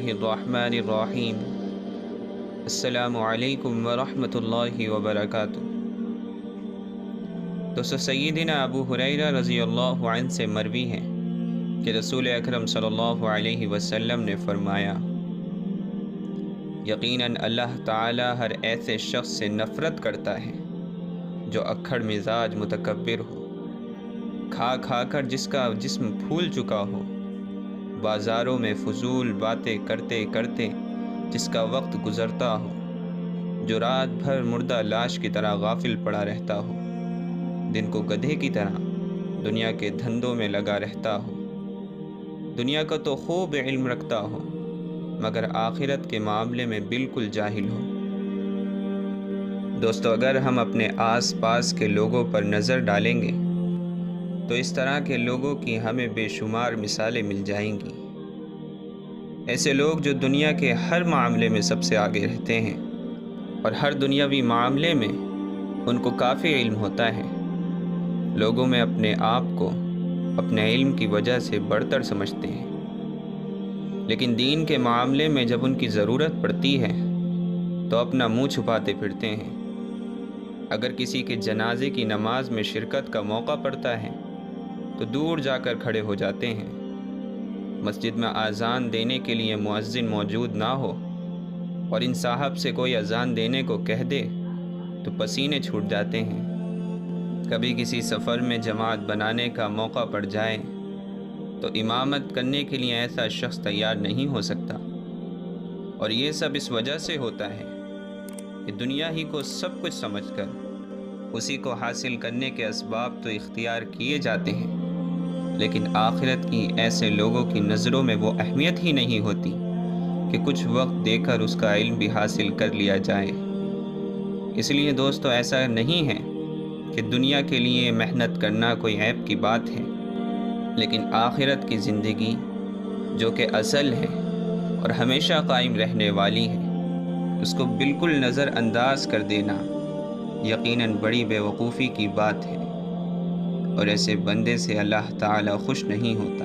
اللہ الرحمن الرحیم۔ السلام علیکم ورحمۃ اللہ وبرکاتہ۔ دوستو، سیدنا ابو ہریرہ رضی اللہ عنہ سے مروی ہے کہ رسول اکرم صلی اللہ علیہ وسلم نے فرمایا، یقیناً اللہ تعالی ہر ایسے شخص سے نفرت کرتا ہے جو اکھڑ مزاج متکبر ہو، کھا کھا کر جس کا جسم پھول چکا ہو، بازاروں میں فضول باتیں کرتے کرتے جس کا وقت گزرتا ہو، جو رات بھر مردہ لاش کی طرح غافل پڑا رہتا ہو، دن کو گدھے کی طرح دنیا کے دھندوں میں لگا رہتا ہو، دنیا کا تو خوب علم رکھتا ہو مگر آخرت کے معاملے میں بالکل جاہل ہو۔ دوستو، اگر ہم اپنے آس پاس کے لوگوں پر نظر ڈالیں گے تو اس طرح کے لوگوں کی ہمیں بے شمار مثالیں مل جائیں گی۔ ایسے لوگ جو دنیا کے ہر معاملے میں سب سے آگے رہتے ہیں اور ہر دنیاوی معاملے میں ان کو کافی علم ہوتا ہے، لوگوں میں اپنے آپ کو اپنے علم کی وجہ سے برتر سمجھتے ہیں، لیکن دین کے معاملے میں جب ان کی ضرورت پڑتی ہے تو اپنا منہ چھپاتے پھرتے ہیں۔ اگر کسی کے جنازے کی نماز میں شرکت کا موقع پڑتا ہے تو دور جا کر کھڑے ہو جاتے ہیں۔ مسجد میں اذان دینے کے لیے مؤذن موجود نہ ہو اور ان صاحب سے کوئی اذان دینے کو کہہ دے تو پسینے چھوٹ جاتے ہیں۔ کبھی کسی سفر میں جماعت بنانے کا موقع پڑ جائے تو امامت کرنے کے لیے ایسا شخص تیار نہیں ہو سکتا، اور یہ سب اس وجہ سے ہوتا ہے کہ دنیا ہی کو سب کچھ سمجھ کر اسی کو حاصل کرنے کے اسباب تو اختیار کیے جاتے ہیں، لیکن آخرت کی ایسے لوگوں کی نظروں میں وہ اہمیت ہی نہیں ہوتی کہ کچھ وقت دے کر اس کا علم بھی حاصل کر لیا جائے۔ اس لیے دوستو، ایسا نہیں ہے کہ دنیا کے لیے محنت کرنا کوئی عیب کی بات ہے، لیکن آخرت کی زندگی جو کہ اصل ہے اور ہمیشہ قائم رہنے والی ہے، اس کو بالکل نظر انداز کر دینا یقیناً بڑی بے وقوفی کی بات ہے، اور ایسے بندے سے اللہ تعالی خوش نہیں ہوتا۔